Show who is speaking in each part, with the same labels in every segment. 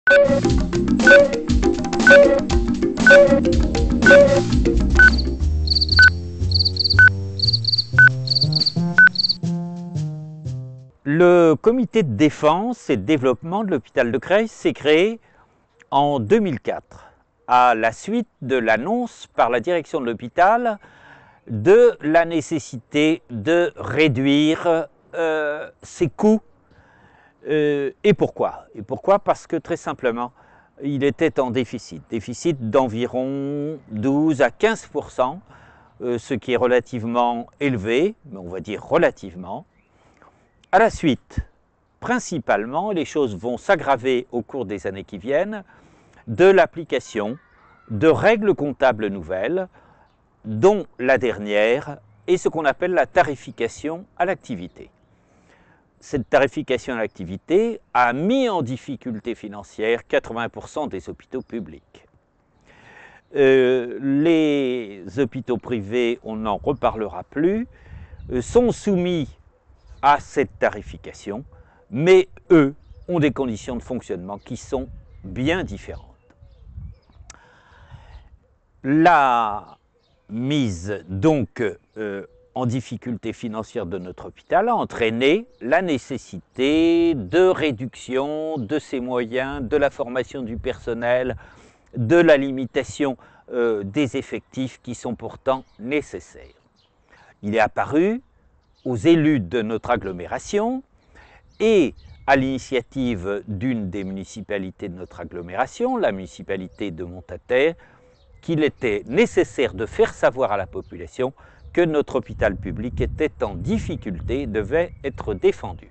Speaker 1: Le comité de défense et de développement de l'hôpital de Creil s'est créé en 2004, à la suite de l'annonce par la direction de l'hôpital de la nécessité de réduire ses coûts. Et pourquoi? Parce que très simplement, il était en déficit d'environ 12 à 15%, ce qui est relativement élevé, mais on va dire relativement. À la suite, principalement, les choses vont s'aggraver au cours des années qui viennent, de l'application de règles comptables nouvelles, dont la dernière est ce qu'on appelle la tarification à l'activité. Cette tarification à l'activité a mis en difficulté financière 80% des hôpitaux publics. Les hôpitaux privés, on n'en reparlera plus, sont soumis à cette tarification, mais eux ont des conditions de fonctionnement qui sont bien différentes. La mise donc en difficulté financière de notre hôpital a entraîné la nécessité de réduction de ses moyens, de la formation du personnel, de la limitation des effectifs qui sont pourtant nécessaires. Il est apparu aux élus de notre agglomération et à l'initiative d'une des municipalités de notre agglomération, la municipalité de Montataire, qu'il était nécessaire de faire savoir à la population que notre hôpital public était en difficulté et devait être défendu.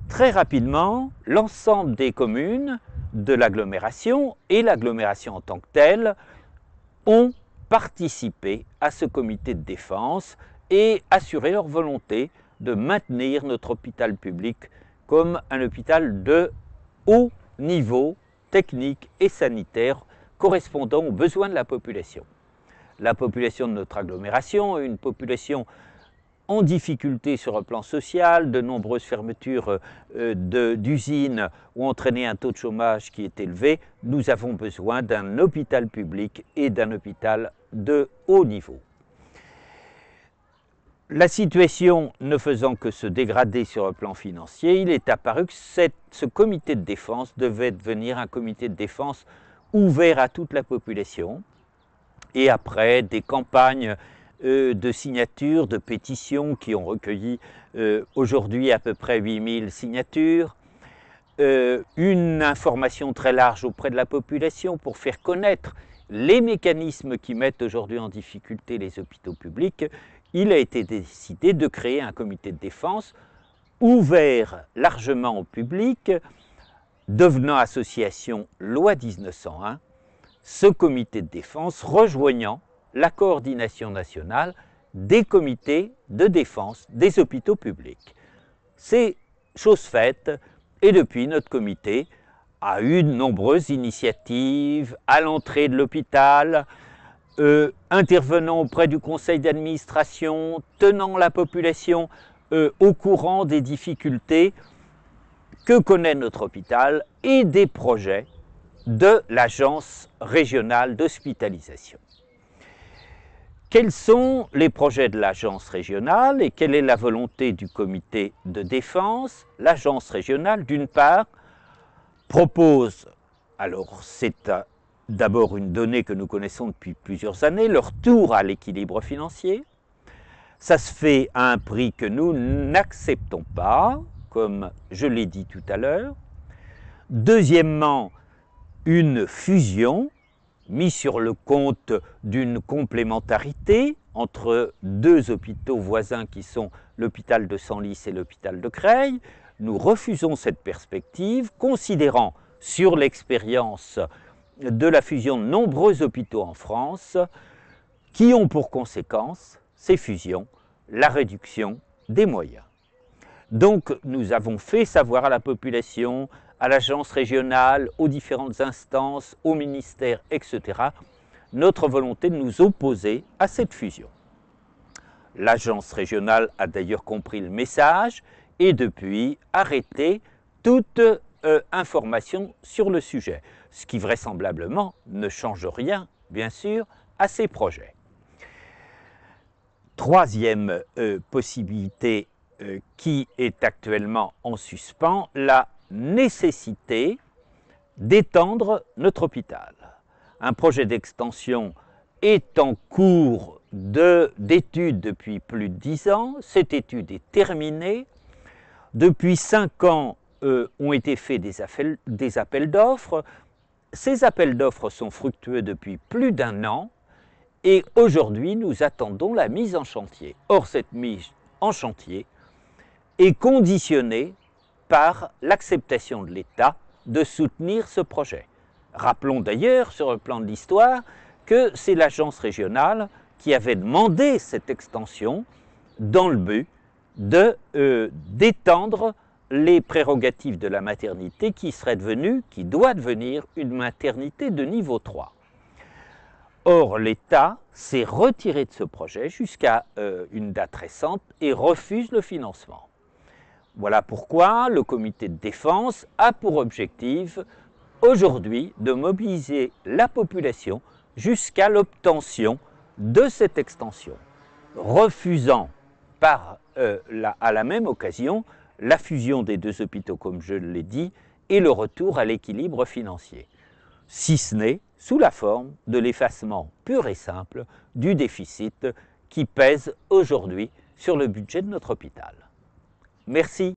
Speaker 1: Très rapidement, l'ensemble des communes de l'agglomération et l'agglomération en tant que telle ont participé à ce comité de défense et assuré leur volonté de maintenir notre hôpital public comme un hôpital de haut niveau technique et sanitaire correspondant aux besoins de la population. La population de notre agglomération est une population en difficulté sur le plan social, de nombreuses fermetures d'usines ont entraîné un taux de chômage qui est élevé. Nous avons besoin d'un hôpital public et d'un hôpital de haut niveau. La situation ne faisant que se dégrader sur le plan financier, il est apparu que ce comité de défense devait devenir un comité de défense ouvert à toute la population. Et après des campagnes de signatures, de pétitions qui ont recueilli aujourd'hui à peu près 8000 signatures, une information très large auprès de la population pour faire connaître les mécanismes qui mettent aujourd'hui en difficulté les hôpitaux publics, il a été décidé de créer un comité de défense ouvert largement au public, devenant association loi 1901, ce comité de défense rejoignant la coordination nationale des comités de défense des hôpitaux publics. C'est chose faite et depuis notre comité a eu de nombreuses initiatives à l'entrée de l'hôpital, intervenant auprès du conseil d'administration, tenant la population au courant des difficultés que connaît notre hôpital et des projets de l'agence régionale d'hospitalisation. Quels sont les projets de l'agence régionale et quelle est la volonté du comité de défense? L'agence régionale, d'une part, propose, alors c'est d'abord une donnée que nous connaissons depuis plusieurs années, le retour à l'équilibre financier. Ça se fait à un prix que nous n'acceptons pas, comme je l'ai dit tout à l'heure. Deuxièmement, une fusion mise sur le compte d'une complémentarité entre deux hôpitaux voisins qui sont l'hôpital de Senlis et l'hôpital de Creil. Nous refusons cette perspective, considérant sur l'expérience de la fusion de nombreux hôpitaux en France qui ont pour conséquence, ces fusions, la réduction des moyens. Donc nous avons fait savoir à la population, à l'agence régionale, aux différentes instances, au ministère, etc., notre volonté de nous opposer à cette fusion. L'agence régionale a d'ailleurs compris le message et depuis arrêté toute information sur le sujet, ce qui vraisemblablement ne change rien, bien sûr, à ces projets. Troisième possibilité qui est actuellement en suspens, la nécessité d'étendre notre hôpital. Un projet d'extension est en cours d'étude depuis plus de 10 ans. Cette étude est terminée. Depuis 5 ans ont été faits des appels d'offres. Ces appels d'offres sont fructueux depuis plus d'1 an et aujourd'hui nous attendons la mise en chantier. Or, cette mise en chantier est conditionnée par l'acceptation de l'État de soutenir ce projet. Rappelons d'ailleurs, sur le plan de l'histoire, que c'est l'agence régionale qui avait demandé cette extension dans le but d'étendre les prérogatives de la maternité qui doit devenir une maternité de niveau 3. Or, l'État s'est retiré de ce projet jusqu'à une date récente et refuse le financement. Voilà pourquoi le comité de défense a pour objectif aujourd'hui de mobiliser la population jusqu'à l'obtention de cette extension, refusant à la même occasion la fusion des 2 hôpitaux, comme je l'ai dit, et le retour à l'équilibre financier, si ce n'est sous la forme de l'effacement pur et simple du déficit qui pèse aujourd'hui sur le budget de notre hôpital. Merci.